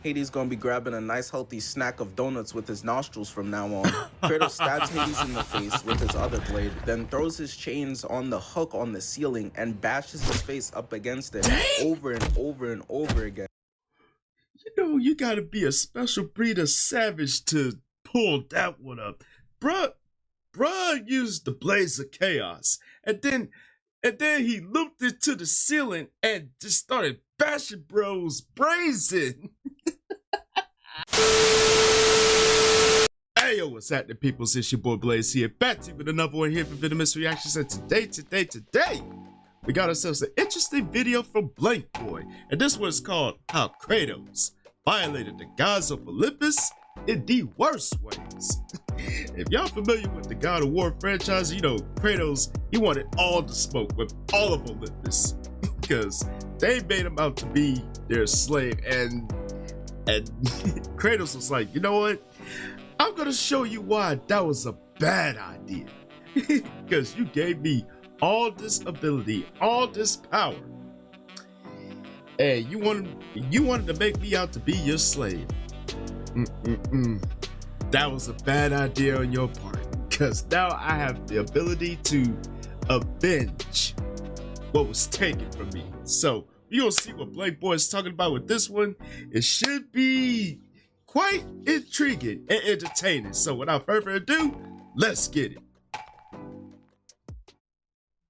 Hades gonna be grabbing a nice healthy snack of donuts with his nostrils from now on. Kratos stabs Hades in the face with his other blade, then throws his chains on the hook on the ceiling and bashes his face up against it over and over and over again. You know, you gotta be a special breed of savage to pull that one up. Bruh used the Blaze of Chaos, and then he looped it to the ceiling and just started bashing bro's brains in. Hey yo, what's happening, people? It's your boy Blaze here, back to you with another one here for Venomous Reactions. And today, we got ourselves an interesting video from Blank Boy, and this one is called How Kratos Violated the Gods of Olympus in the Worst Ways. If y'all familiar with the God of War franchise, you know Kratos, he wanted all the smoke with all of Olympus because they made him out to be their slave, and Kratos was like, you know what? I'm gonna show you why that was a bad idea. Because you gave me all this ability, all this power, and you wanted to make me out to be your slave. That was a bad idea on your part, because now I have the ability to avenge what was taken from me. So you're gonna see what Blank Boy is talking about with this one. It should be quite intriguing and entertaining. So without further ado, let's get it.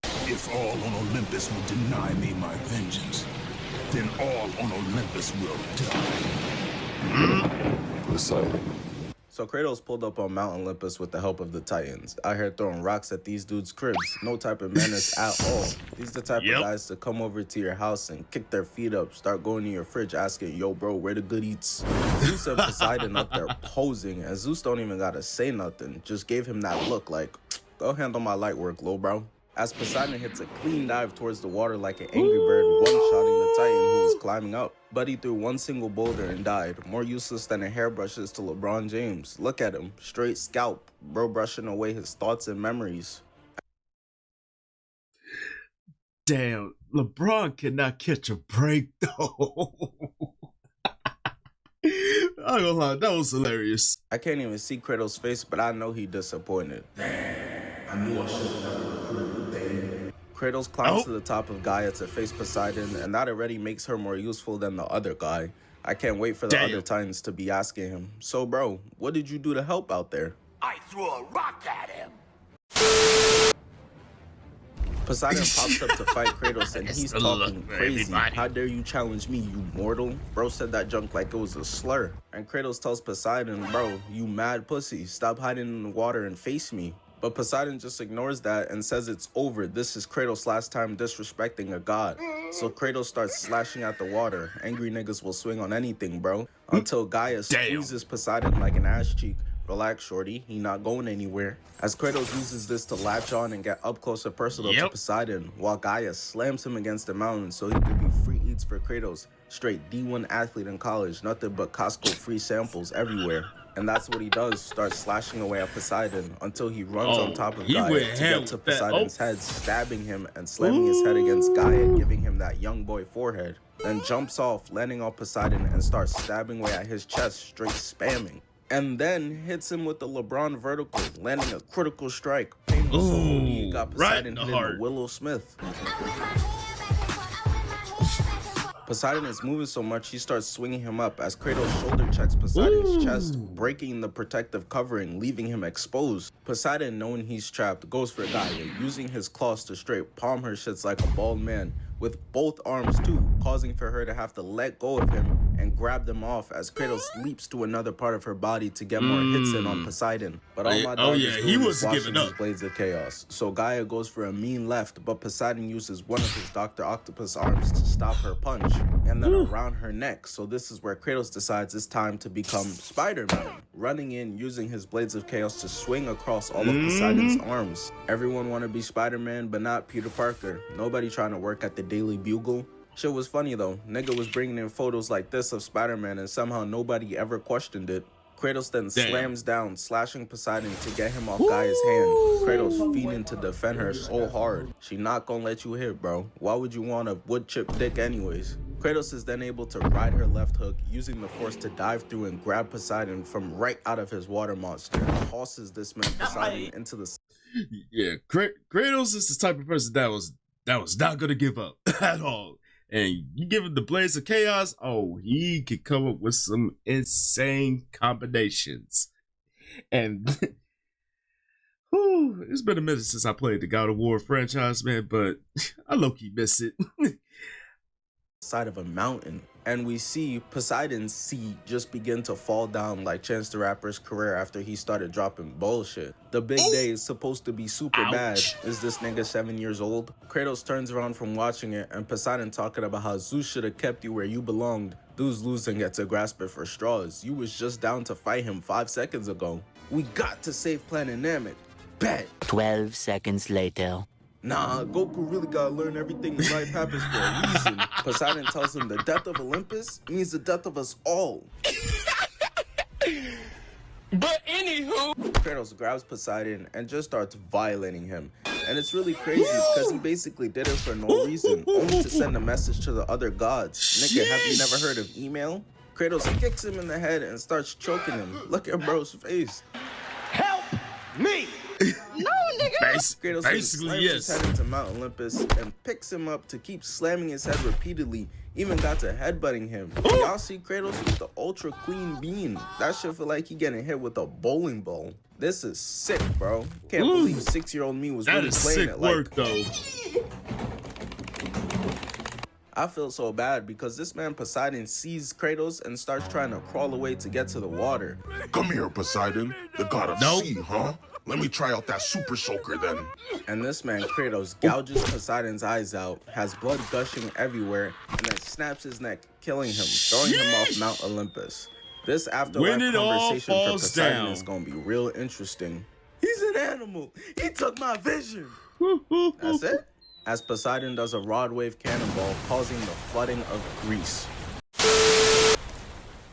If all on Olympus will deny me my vengeance, then all on Olympus will die. Poseidon. So Kratos pulled up on Mount Olympus with the help of the Titans, out here throwing rocks at these dudes' cribs. No type of manners at all. These the type of guys to come over to your house and kick their feet up, start going to your fridge asking, yo bro, where the good eats? Zeus and Poseidon up there posing, and Zeus don't even gotta say nothing, just gave him that look like, go handle my light work, lil bro. As Poseidon hits a clean dive towards the water like an angry bird, one-shotting the Titan who was climbing up. But he threw one single boulder and died, more useless than a hairbrush is to LeBron James. Look at him, straight scalp, bro brushing away his thoughts and memories. Damn, LeBron cannot catch a break though. I'm gonna lie, that was hilarious. I can't even see Kratos' face, but I know he disappointed. I knew I should have never recruited David. Kratos climbs to the top of Gaia to face Poseidon, and that already makes her more useful than the other guy. I can't wait for the other Titans to be asking him, so bro, what did you do to help out there? I threw a rock at him. Poseidon pops up to fight Kratos, and he's talking crazy. How dare you challenge me, you mortal? Bro said that junk like it was a slur. And Kratos tells Poseidon, bro, you mad pussy, stop hiding in the water and face me. But Poseidon just ignores that and says it's over. This is Kratos' last time disrespecting a god. So Kratos starts slashing at the water. Angry niggas will swing on anything, bro. Until Gaia squeezes Poseidon like an ass cheek. Relax, shorty, he not going anywhere. As Kratos uses this to latch on and get up close and personal to Poseidon, while Gaia slams him against the mountain so he could be free eats for Kratos. Straight D1 athlete in college, nothing but Costco free samples everywhere. And that's what he does, starts slashing away at Poseidon until he runs on top of Gaia to get to Poseidon's head, stabbing him and slamming his head against Gaia, giving him that young boy forehead. Then jumps off, landing on Poseidon and starts stabbing away at his chest, straight spamming. And then hits him with the LeBron vertical, landing a critical strike. Painful so he got Poseidon hit in the Willow Smith. Poseidon is moving so much, he starts swinging him up as Kratos shoulder checks Poseidon's chest, breaking the protective covering, leaving him exposed. Poseidon, knowing he's trapped, goes for Gaia, using his claws to straight palm her shits like a bald man, with both arms too, causing for her to have to let go of him and grab them off as Kratos leaps to another part of her body to get more hits in on Poseidon. But all my dog is doing is washing his blades of chaos. So Gaia goes for a mean left, but Poseidon uses one of his Dr. Octopus arms to stop her punch, and then around her neck. So this is where Kratos decides it's time to become Spider-Man, running in, using his blades of chaos to swing across all of Poseidon's arms. Everyone want to be Spider-Man, but not Peter Parker. Nobody trying to work at the Daily Bugle. Shit was funny though. Nigga was bringing in photos like this of Spider-Man and somehow nobody ever questioned it. Kratos then slams down, slashing Poseidon to get him off Gaia's hand. Kratos feeding to defend her so hard. She not gonna let you hit, bro. Why would you want a wood chip dick anyways? Kratos is then able to ride her left hook, using the force to dive through and grab Poseidon from right out of his water monster and tosses this man Poseidon into the... Yeah, Kratos is the type of person that was not gonna give up at all. And you give him the Blades of Chaos, oh, he could come up with some insane combinations. And whew, it's been a minute since I played the God of War franchise, man, but I low-key miss it. Side of a mountain, and we see Poseidon's seed just begin to fall down like Chance the Rapper's career after he started dropping bullshit. The big day is supposed to be super bad. Is this nigga 7 years old? Kratos turns around from watching it, and Poseidon talking about how Zeus should have kept you where you belonged. Dude's losing it to grasp it for straws. You was just down to fight him 5 seconds ago. We got to save Planet Namek. Bet. 12 seconds later. Nah, Goku really gotta learn everything in life happens for a reason. Poseidon tells him the death of Olympus means the death of us all. But anywho, Kratos grabs Poseidon and just starts violating him. And it's really crazy because he basically did it for no reason, only to send a message to the other gods. Nigga, have you never heard of email? Kratos kicks him in the head and starts choking him. Look at bro's face. help me. No, nigga. Kratos Basically, slams his head into Mount Olympus and picks him up to keep slamming his head repeatedly, even got to headbutting him. Y'all see Kratos with the ultra clean beam. That shit feel like he getting hit with a bowling ball. This is sick, bro. Can't believe 6-year-old me was really playing it like... That is sick work, though. I feel so bad because this man Poseidon sees Kratos and starts trying to crawl away to get to the water. Come here, Poseidon, the god of sea, huh? Let me try out that super soaker then. And this man Kratos gouges Poseidon's eyes out, has blood gushing everywhere, and then snaps his neck, killing him, throwing him off Mount Olympus. This afterlife conversation for Poseidon is gonna be real interesting. He's an animal. He took my vision. That's it. As Poseidon does a rod wave cannonball, causing the flooding of Greece.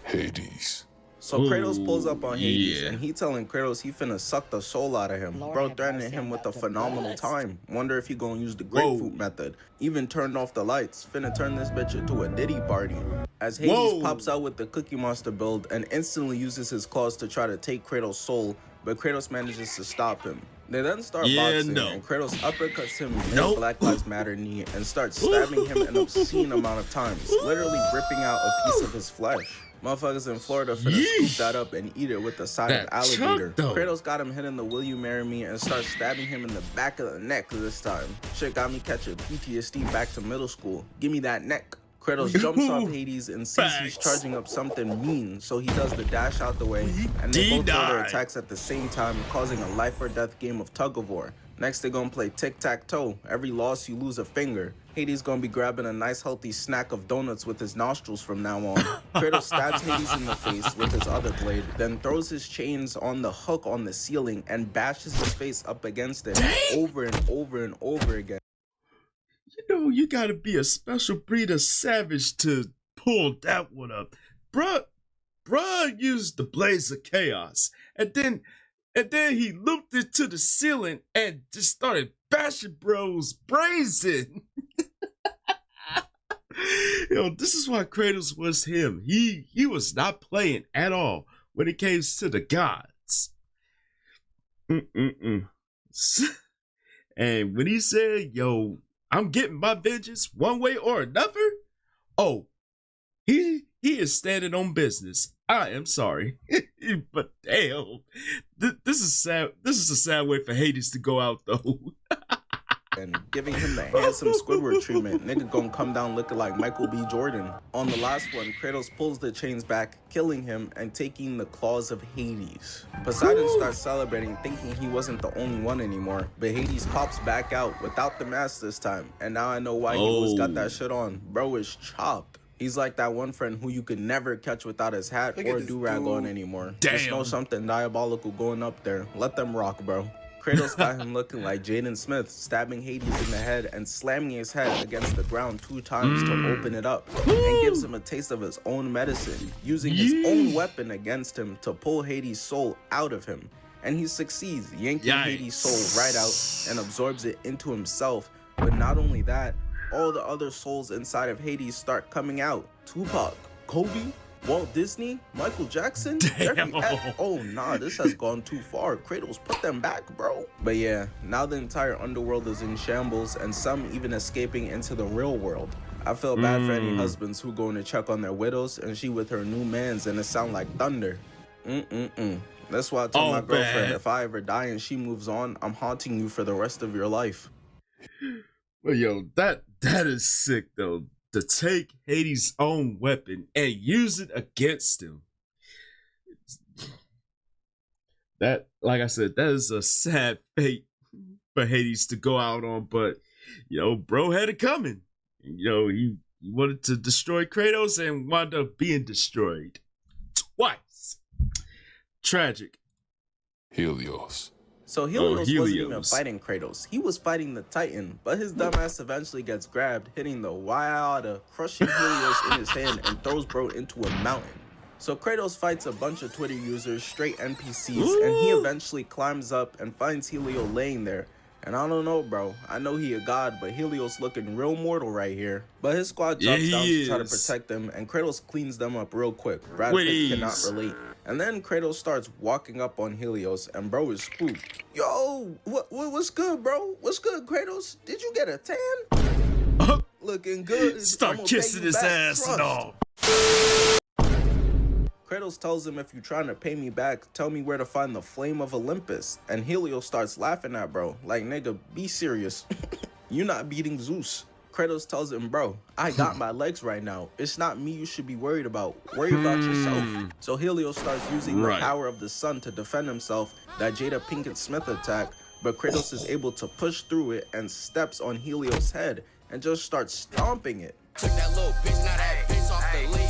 Hades. So Kratos pulls up on Hades, yeah. and he telling Kratos he finna suck the soul out of him. Bro threatening him with a phenomenal time. Wonder if he gonna use the grapefruit method. Even turned off the lights. Finna turn this bitch into a Diddy party. As Hades pops out with the Cookie Monster build and instantly uses his claws to try to take Kratos' soul, but Kratos manages to stop him. They then start boxing, and Kratos uppercuts him in Black Lives Matter knee and starts stabbing him an obscene amount of times, literally ripping out a piece of his flesh. Motherfuckers in Florida finna scoop that up and eat it with the side of alligator. Kratos got him hitting the "Will you marry me?" and starts stabbing him in the back of the neck this time. Shit got me catching PTSD back to middle school. Give me that neck. Kratos jumps off Hades and sees he's charging up something mean, so he does the dash out the way, and they both throw their attacks at the same time, causing a life or death game of tug of war. Next, they're gonna play tic-tac-toe. Every loss, you lose a finger. Hades gonna be grabbing a nice healthy snack of donuts with his nostrils from now on. Kratos stabs Hades in the face with his other blade, then throws his chains on the hook on the ceiling and bashes his face up against it over and over and over again. You know, you gotta be a special breed of savage to pull that one up. Bruh used the Blades of Chaos, and then he looped it to the ceiling and just started bashing bro's brains in. Yo, this is why Kratos was him. He was not playing at all when it came to the gods. And when he said, yo, I'm getting my vengeance one way or another, oh, he is standing on business. I am sorry, but damn, this is sad. This is a sad way for Hades to go out, though. And giving him the handsome Squidward treatment, nigga gonna come down looking like Michael B. Jordan. On the last one, Kratos pulls the chains back, killing him and taking the claws of Hades. Poseidon starts celebrating, thinking he wasn't the only one anymore, but Hades pops back out without the mask this time, and now I know why he always got that shit on. Bro is chopped. He's like that one friend who you could never catch without his hat or do-rag on anymore. Just know something diabolical going up there. Let them rock, bro. Kratos got him looking like Jaden Smith, stabbing Hades in the head and slamming his head against the ground 2 times to open it up, and gives him a taste of his own medicine, using his own weapon against him to pull Hades' soul out of him. And he succeeds, yanking Hades' soul right out and absorbs it into himself. But not only that, all the other souls inside of Hades start coming out. Tupac, Kobe, Walt Disney, Michael Jackson, Jeffrey oh nah, this has gone too far. Kratos, put them back, bro. But yeah, now the entire underworld is in shambles and some even escaping into the real world. I feel bad for any husbands who going to check on their widows and she with her new mans and it sound like thunder. That's why I told my girlfriend, if I ever die and she moves on, I'm haunting you for the rest of your life. Well, yo, that is sick though. To take Hades' own weapon and use it against him. That, like I said, that is a sad fate for Hades to go out on, but yo, bro had it coming. Yo, he wanted to destroy Kratos and wound up being destroyed twice. Tragic. Helios. So Helios wasn't even fighting Kratos. He was fighting the Titan, but his dumbass eventually gets grabbed, hitting the Wiada, crushing Helios in his hand and throws bro into a mountain. So Kratos fights a bunch of Twitter users, straight NPCs, and he eventually climbs up and finds Helios laying there. And I don't know, bro. I know he a god, but Helios looking real mortal right here. But his squad jumps down to try to protect them, and Kratos cleans them up real quick. Brad Pitt cannot relate. And then Kratos starts walking up on Helios, and bro is spooked. Yo, what's good, bro? What's good, Kratos? Did you get a tan? Looking good. Start kissing his ass and all. Kratos tells him, if you're trying to pay me back, tell me where to find the flame of Olympus. And Helios starts laughing at bro, like, nigga, be serious. You're not beating Zeus. Kratos tells him, bro, I got my legs right now. It's not me you should be worried about. Worry about yourself. So Helios starts using the power of the sun to defend himself, that Jada Pinkett Smith attack, but Kratos is able to push through it and steps on Helios' head and just starts stomping it. Took that little bitch, now that bitch off the leash.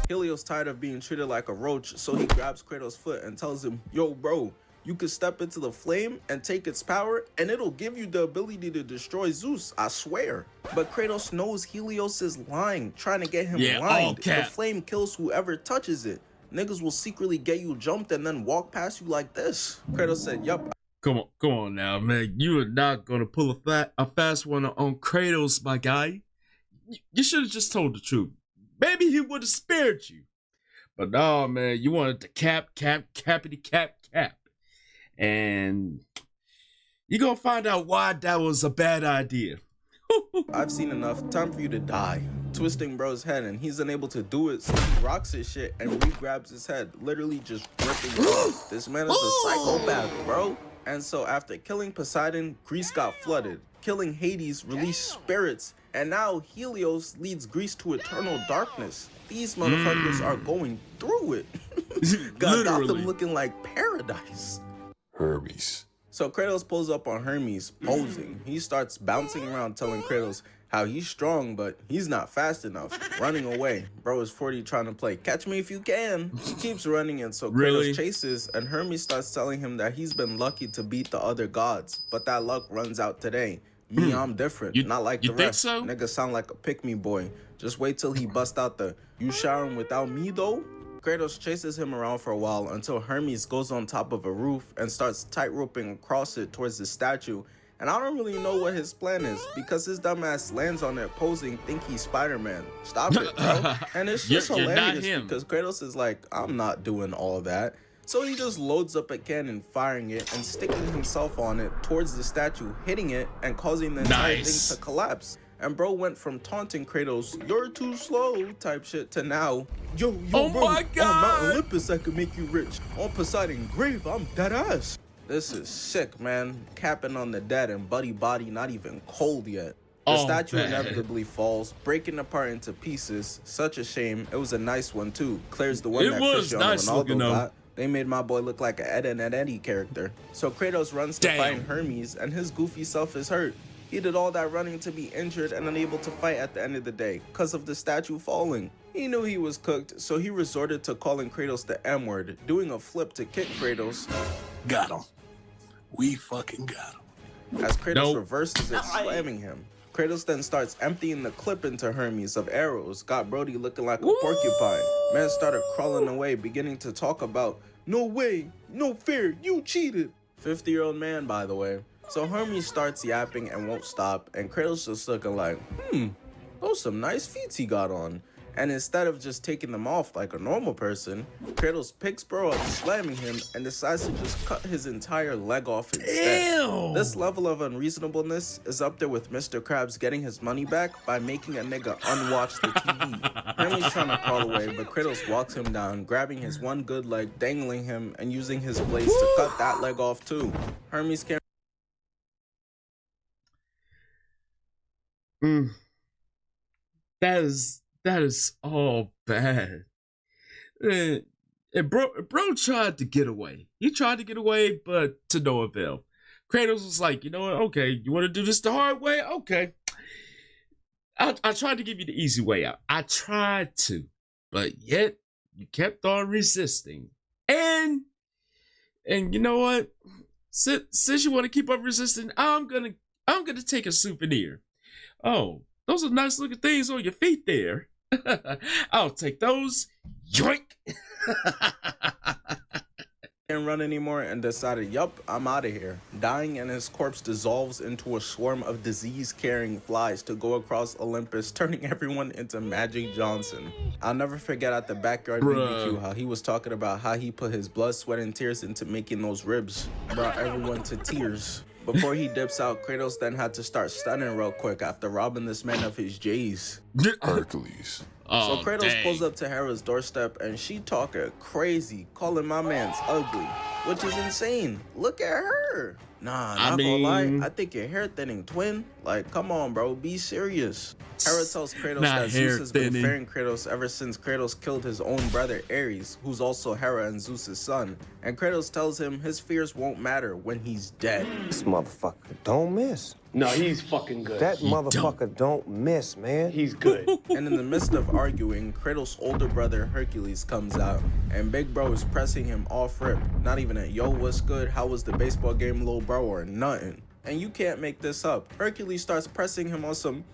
Helios tired of being treated like a roach, so he grabs Kratos' foot and tells him, yo bro, you could step into the flame and take its power and it'll give you the ability to destroy Zeus, I swear. But Kratos knows Helios is lying, trying to get him blind. The flame kills whoever touches it. Niggas will secretly get you jumped and then walk past you like this. Kratos said, yup. Come on now, man. You are not gonna pull a fast one on Kratos, my guy. You should have just told the truth. Maybe he would have spared you. But no, man, you wanted to cap. And you're going to find out why that was a bad idea. I've seen enough. Time for you to die. Twisting bro's head, and he's unable to do it, so he rocks his shit and re-grabs his head, literally just ripping it off. This man is a psychopath, bro. And so after killing Poseidon, Greece got flooded. Killing Hades released spirits, and now Helios leads Greece to eternal darkness. These motherfuckers are going through it. Got them looking like paradise. Hermes. So Kratos pulls up on Hermes, posing. He starts bouncing around telling Kratos how he's strong, but he's not fast enough. Running away. Bro is 40 trying to play catch me if you can. He keeps running, and so Kratos chases, and Hermes starts telling him that he's been lucky to beat the other gods, but that luck runs out today. Me, I'm different, not like the rest. So? Nigga sound like a pick-me boy. Just wait till he bust out the, you showering without me though? Kratos chases him around for a while until Hermes goes on top of a roof and starts tight-roping across it towards the statue. And I don't really know what his plan is, because his dumbass lands on it posing, think he's Spider-Man. Stop it, bro. And it's just hilarious because Kratos is like, I'm not doing all that. So he just loads up a cannon, firing it, and sticking himself on it towards the statue, hitting it, and causing the entire thing to collapse. And bro went from taunting Kratos, you're too slow type shit, to now, yo bro, my God. On Mount Olympus I could make you rich. On Poseidon grave, I'm dead ass. This is sick, man. Capping on the dead and Buddy body not even cold yet. The statue inevitably falls, breaking apart into pieces. Such a shame. It was a nice one too. Claire's the one that Cristiano Ronaldo got. They made my boy look like an Ed and Eddie character. So Kratos runs to find Hermes, and his goofy self is hurt. He did all that running to be injured and unable to fight at the end of the day, because of the statue falling. He knew he was cooked, so he resorted to calling Kratos the M-word, doing a flip to kick Kratos. Got him. We fucking got him. As Kratos reverses it, slamming him. Kratos then starts emptying the clip into Hermes of arrows, got Brody looking like a porcupine. Man started crawling away, beginning to talk about, no way, no fear, you cheated. 50-year-old man, by the way. So Hermes starts yapping and won't stop, and Kratos just looking like, those some nice feats he got on. And instead of just taking them off like a normal person, Kratos picks bro up, slamming him, and decides to just cut his entire leg off instead. Ew. This level of unreasonableness is up there with Mr. Krabs getting his money back by making a nigga unwatch the TV. Hermes trying to crawl away, but Kratos walks him down, grabbing his one good leg, dangling him, and using his blades to cut that leg off too. Hermes can't. That is all bad. And bro tried to get away. He tried to get away, but to no avail. Kratos was like, you know what? Okay, you want to do this the hard way? Okay. I tried to give you the easy way out. I tried to, but yet you kept on resisting. And you know what? Since you want to keep on resisting, I'm gonna take a souvenir. Oh, those are nice looking things on your feet there. I'll take those. Yoink! Can't run anymore and decided, yup, I'm out of here. Dying, and his corpse dissolves into a swarm of disease-carrying flies to go across Olympus, turning everyone into Magic Johnson. I'll never forget at the backyard BBQ how he was talking about how he put his blood, sweat, and tears into making those ribs. Brought everyone to tears. Before he dips out, Kratos then had to start stunning real quick after robbing this man of his J's. Hercules. So Kratos pulls up to Hera's doorstep and she talking crazy, calling my man's ugly, which is insane. Look at her. Nah, not gonna lie, I think you're hair thinning, twin. Like, come on, bro, be serious. Hera tells Kratos that Zeus has been fearing Kratos ever since Kratos killed his own brother Ares, who's also Hera and Zeus' son. And Kratos tells him his fears won't matter when he's dead. This motherfucker don't miss. No, he's fucking good. That motherfucker don't miss, man. He's good. And in the midst of arguing, Kratos' older brother Hercules comes out, and Big Bro is pressing him off rip. Not even a yo, what's good, how was the baseball game, little bro, or nothing. And you can't make this up. Hercules starts pressing him on some,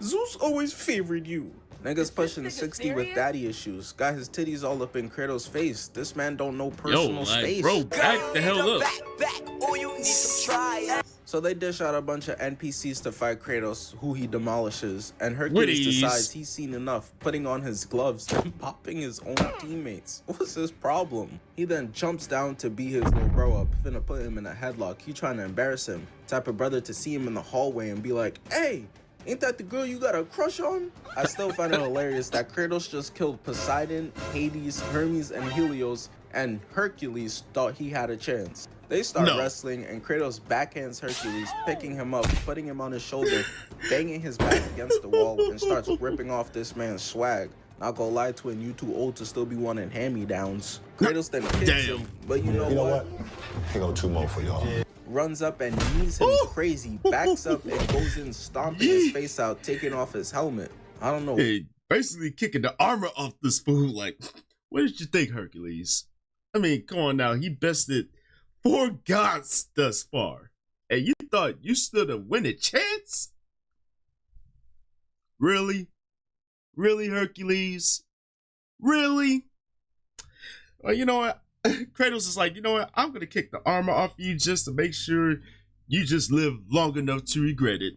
Zeus always favored you. Niggas pushing 60 with daddy issues. Got his titties all up in Kratos' face. This man don't know personal space. Bro, back the hell up. So they dish out a bunch of NPCs to fight Kratos, who he demolishes, and Hercules decides he's seen enough, putting on his gloves and popping his own teammates. What's his problem? He then jumps down to beat his little bro up, finna put him in a headlock. He trying to embarrass him. Type of brother to see him in the hallway and be like, hey, ain't that the girl you got a crush on? I still find it hilarious that Kratos just killed Poseidon, Hades, Hermes, and Helios, and Hercules thought he had a chance. They start wrestling, and Kratos backhands Hercules, picking him up, putting him on his shoulder, banging his back against the wall, and starts ripping off this man's swag. Not gonna lie, twin, you too old to still be wanting hand-me-downs. Kratos then kicks him, but you know what? Here go 2 more for y'all. Runs up and knees him crazy, backs up and goes in stomping his face out, taking off his helmet. I don't know. Hey, basically kicking the armor off this fool. Like, what did you think, Hercules? I mean, come on now. He bested 4 gods thus far. And you thought you stood a winning chance? Really? Really, Hercules? Really? Well, you know what? Kratos is like, you know what? I'm going to kick the armor off you just to make sure you just live long enough to regret it.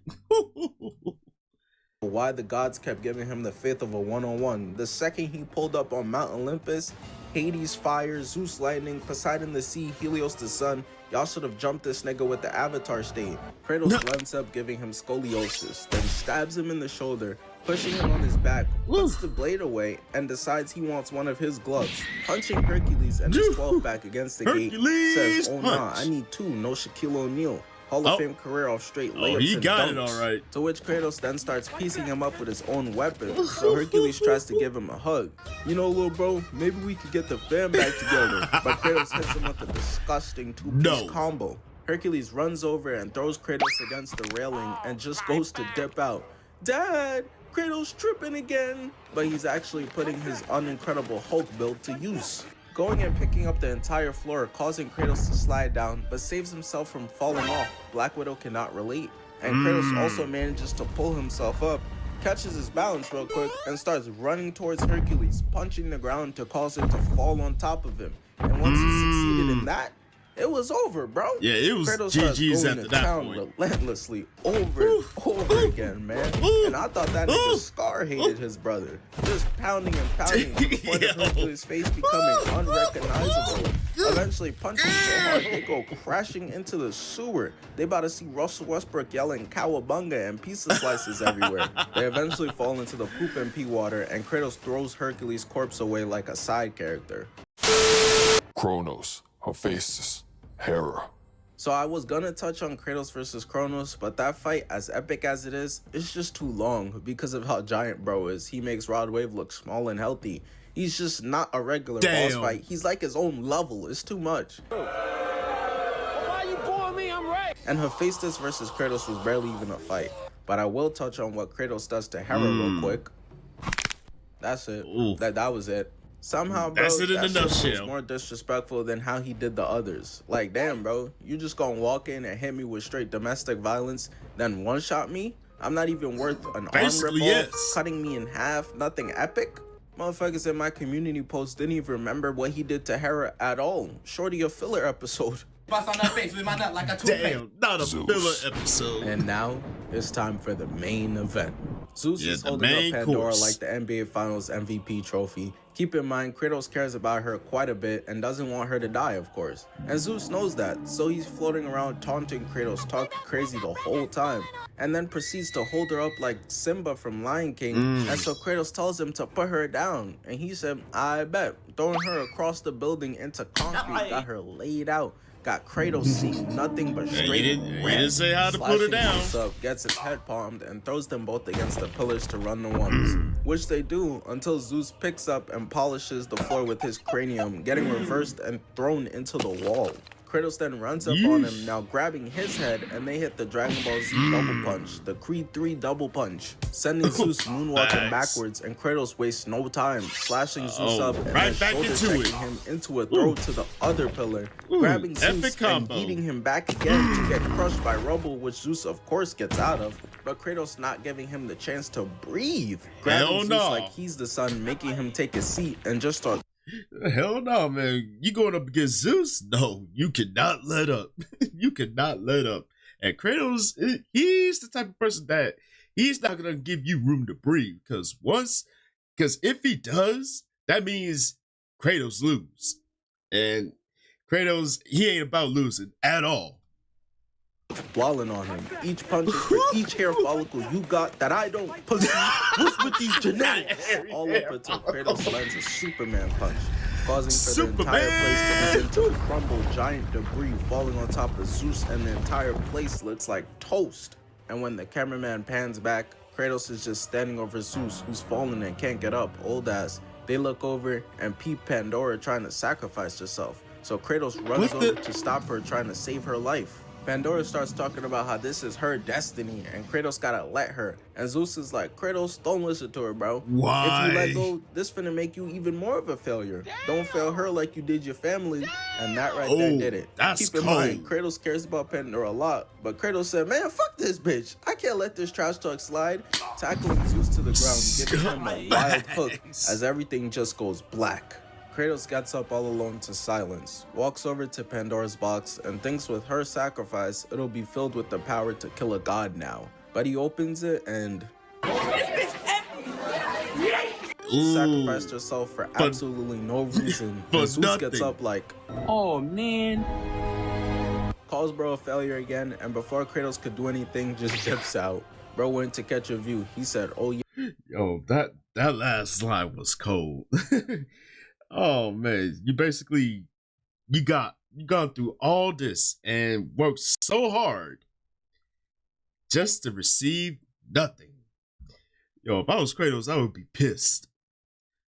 Why the gods kept giving him the faith of a one-on-one. The second he pulled up on Mount Olympus, Hades fire, Zeus lightning, Poseidon the sea, Helios the sun, y'all should have jumped this nigga with the avatar state. Kratos ends up giving him scoliosis, then stabs him in the shoulder, pushing him on his back, puts the blade away, and decides he wants one of his gloves. Punching Hercules and his 12 back against the gate, says, oh nah, I need 2, no Shaquille O'Neal. Hall of Fame career off straight layups he and got dunks. it all right. To which Kratos then starts piecing him up with his own weapon. So Hercules tries to give him a hug. You know, little bro, maybe we could get the fam back together. But Kratos hits him with a disgusting 2-piece combo. Hercules runs over and throws Kratos against the railing and just goes to dip out. Dad, Kratos tripping again. But he's actually putting his unincredible Hulk build to use. Going and picking up the entire floor, causing Kratos to slide down, but saves himself from falling off. Black Widow cannot relate. And Kratos also manages to pull himself up, catches his balance real quick, and starts running towards Hercules, punching the ground to cause it to fall on top of him. And once he succeeded in that, it was over, bro. Yeah, it was Kratos starts GG's going after to that town point. relentlessly over and over again, man. And I thought that nigga Scar hated his brother. Just pounding and pounding to the point of him to his face becoming unrecognizable. Eventually punching so hard they go crashing into the sewer. They about to see Russell Westbrook yelling cowabunga and pizza slices everywhere. They eventually fall into the poop and pee water, and Kratos throws Hercules' corpse away like a side character. Kronos, Hephaestus, Hera. So I was gonna touch on Kratos versus Kronos, but that fight, as epic as it is, it's just too long because of how giant bro is. He makes Rod Wave look small and healthy. He's just not a regular boss fight. He's like his own level. It's too much. Why you pulling me? I'm right. And Hephaestus versus Kratos was barely even a fight. But I will touch on what Kratos does to Hera real quick. That's it. That was it. Somehow, bro, that's it in a that shit was nutshell. more disrespectful than how he did the others. Like, damn, bro, you just gonna walk in and hit me with straight domestic violence, then one-shot me? I'm not even worth an Basically, arm rip-off, yes. cutting me in half, nothing epic? Motherfuckers in my community post didn't even remember what he did to Hera at all. Shorty a filler episode. Bust on that face with my nut like a toothpaste. Damn, not a filler episode. And now, it's time for the main event. Zeus is the holding up main Pandora course. like the NBA Finals MVP trophy. Keep in mind, Kratos cares about her quite a bit and doesn't want her to die, of course. And Zeus knows that, so he's floating around taunting Kratos, talking crazy the whole time, and then proceeds to hold her up like Simba from Lion King. And so Kratos tells him to put her down, and he said, I bet. Throwing her across the building into concrete, got her laid out. Got Kratos seeing nothing but straight he didn't say how to put her down. Up, gets his head palmed and throws them both against the pillars to run the ones, which they do until Zeus picks up and polishes the floor with his cranium, getting reversed and thrown into the wall. Kratos then runs up on him, now grabbing his head, and they hit the Dragon Ball Z double punch, the Creed 3 double punch, sending Zeus moonwalking backwards, and Kratos wastes no time, slashing Zeus up and right then back into shoulder it. checking him into a throw to the other pillar, grabbing Zeus and combo. beating him back again to get crushed by rubble, which Zeus of course gets out of, but Kratos not giving him the chance to breathe, grabbing Zeus like he's the sun, making him take a seat and just start. Hell no, man. You going up against Zeus? No, you cannot let up. You cannot let up. And Kratos, he's the type of person that he's not going to give you room to breathe. Because if he does, that means Kratos lose. And Kratos, he ain't about losing at all. Walling on him. Each punch is for each hair follicle you got that I don't possess. What's with these genetics? All up until Kratos lands a Superman punch, causing for the entire place to begin to crumble, giant debris falling on top of Zeus, and the entire place looks like toast. And when the cameraman pans back, Kratos is just standing over Zeus, who's fallen and can't get up, old ass. They look over and peep Pandora trying to sacrifice herself. So Kratos runs over to stop her, trying to save her life. Pandora starts talking about how this is her destiny and Kratos gotta let her. And Zeus is like, Kratos, don't listen to her, bro. Why? If you let go, this finna make you even more of a failure. Don't fail her like you did your family. And that right there did it. That's Keep in mind, Kratos cares about Pandora a lot, but Kratos said, man, fuck this bitch. I can't let this trash talk slide. Tackling Zeus to the ground, giving him a wild hook as everything just goes black. Kratos gets up all alone to silence, walks over to Pandora's box, and thinks with her sacrifice, it'll be filled with the power to kill a god now. But he opens it and... She sacrificed herself for absolutely no reason. And Zeus gets up like... Oh, man. Calls bro a failure again, and before Kratos could do anything, just dips out. Bro went to catch a view. He said, oh yeah. Yo, that last line was cold. Oh man, you gone through all this and worked so hard just to receive nothing. Yo, if I was Kratos, I would be pissed.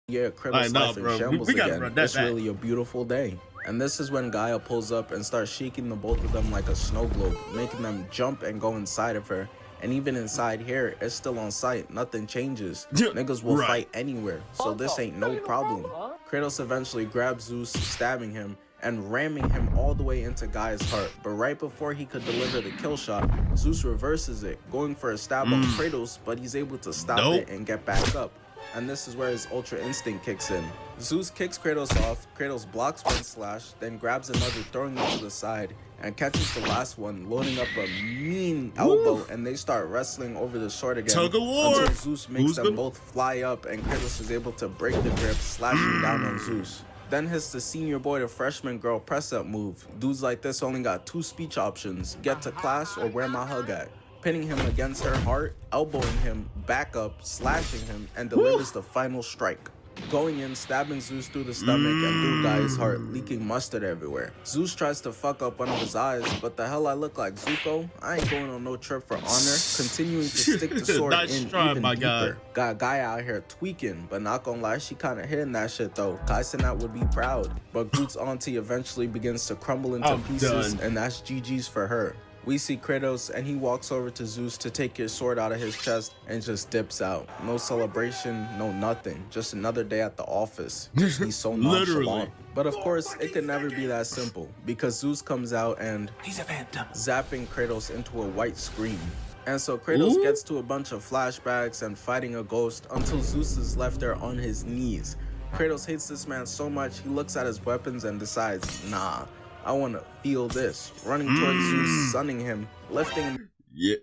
Yeah, Kratos' life in shambles we gotta again. run that It's back. really a beautiful day. And this is when Gaia pulls up and starts shaking the both of them like a snow globe, making them jump and go inside of her. And even inside here, it's still on sight. Nothing changes. Niggas will fight anywhere, so this ain't no problem. Kratos eventually grabs Zeus, stabbing him and ramming him all the way into Gaia's heart. But right before he could deliver the kill shot, Zeus reverses it, going for a stab on Kratos, but he's able to stop it and get back up. and this is where his Ultra Instinct kicks in. Zeus kicks Kratos off, Kratos blocks one slash, then grabs another, throwing it to the side, and catches the last one, loading up a mean elbow, and they start wrestling over the sword again Tug of war. until Zeus makes them both fly up, and Kratos is able to break the grip, slashing down on Zeus. Then hits the senior boy to freshman girl press-up move. Dudes like this only got 2 speech options: get to class or where my hug at. Pinning him against her heart, elbowing him, back up, slashing him, and delivers the final strike. Going in, stabbing Zeus through the stomach, and through Guy's heart, leaking mustard everywhere. Zeus tries to fuck up one of his eyes, but the hell I look like Zuko? I ain't going on no trip for honor, continuing to stick the sword Nice in try, even my deeper. guy. Got Guy out here tweaking, but not gonna lie, she kinda hitting that shit though. Kai Cenat would be proud, but Groot's auntie eventually begins to crumble into pieces, and that's GG's for her. We see Kratos, and he walks over to Zeus to take his sword out of his chest and just dips out. No celebration, no nothing. Just another day at the office. He's so nonchalant. Literally. But of course, it could never be that simple, because Zeus comes out and He's a phantom. zapping Kratos into a white screen. And so Kratos gets to a bunch of flashbacks and fighting a ghost until Zeus is left there on his knees. Kratos hates this man so much, he looks at his weapons and decides, nah, I want to feel this. Running towards Zeus, sunning him, lifting him. Yeah,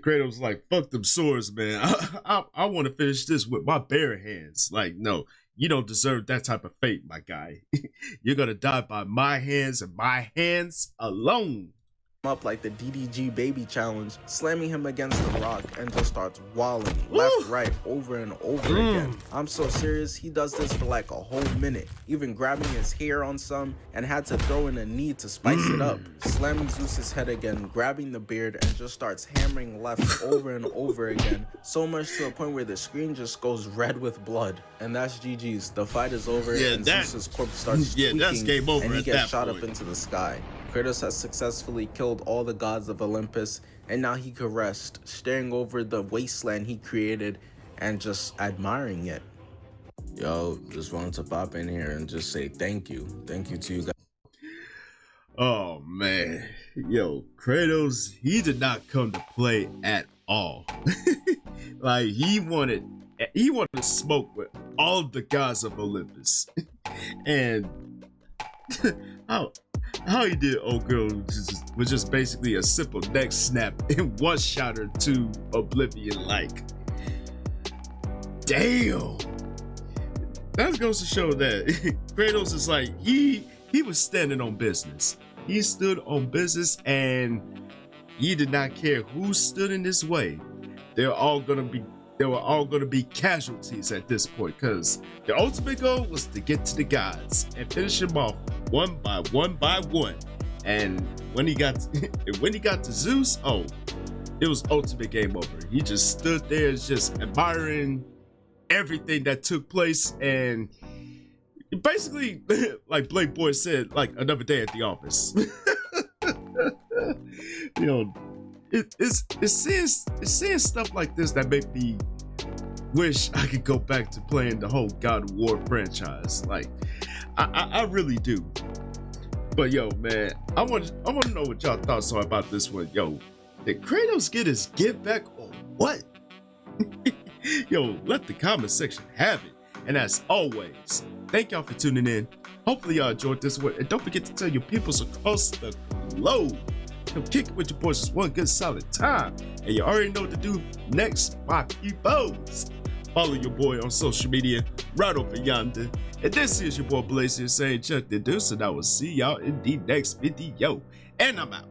Kratos like, fuck them swords, man. I want to finish this with my bare hands. Like, no, you don't deserve that type of fate, my guy. You're gonna die by my hands and my hands alone. Up like the DDG baby challenge, slamming him against the rock and just starts walling left, right, over and over again. I'm so serious, he does this for like a whole minute, even grabbing his hair on some, and had to throw in a knee to spice it up. Slamming Zeus's head again, grabbing the beard, and just starts hammering left over and over again, so much to the point where the screen just goes red with blood. And that's GG's. The fight is over, and Zeus's corpse starts tweaking, that's game over, and he at gets that shot point. up into the sky. Kratos has successfully killed all the gods of Olympus, and now he could rest, staring over the wasteland he created and just admiring it. Yo, just wanted to pop in here and just say thank you. Thank you to you guys. Oh man, yo, Kratos, he did not come to play at all. Like, he wanted to smoke with all the gods of Olympus. And how he did old girl was just basically a simple neck snap and one shot her to oblivion. Like, damn, that goes to show that Kratos is like, he was standing on business. He stood on business, and he did not care who stood in his way. They were all gonna be casualties at this point, because the ultimate goal was to get to the gods and finish them off one by one. And when he got to Zeus, oh, it was ultimate game over. He just stood there just admiring everything that took place, and basically, like Blake Boy said, like another day at the office. You know, it's seeing stuff like this that make me wish I could go back to playing the whole God of War franchise. Like, I really do. But yo, man, I want to know what y'all thoughts are about this one. Yo, did Kratos get his get back or what? Yo, let the comment section have it. And as always, thank y'all for tuning in. Hopefully y'all enjoyed this one, and don't forget to tell your peoples across the globe. Come kick it with your boys just one good solid time. And you already know what to do next, my peoples. Follow your boy on social media right over yonder. And this is your boy Blaze here saying Chuck the Deuce, and I will see y'all in the next video. And I'm out.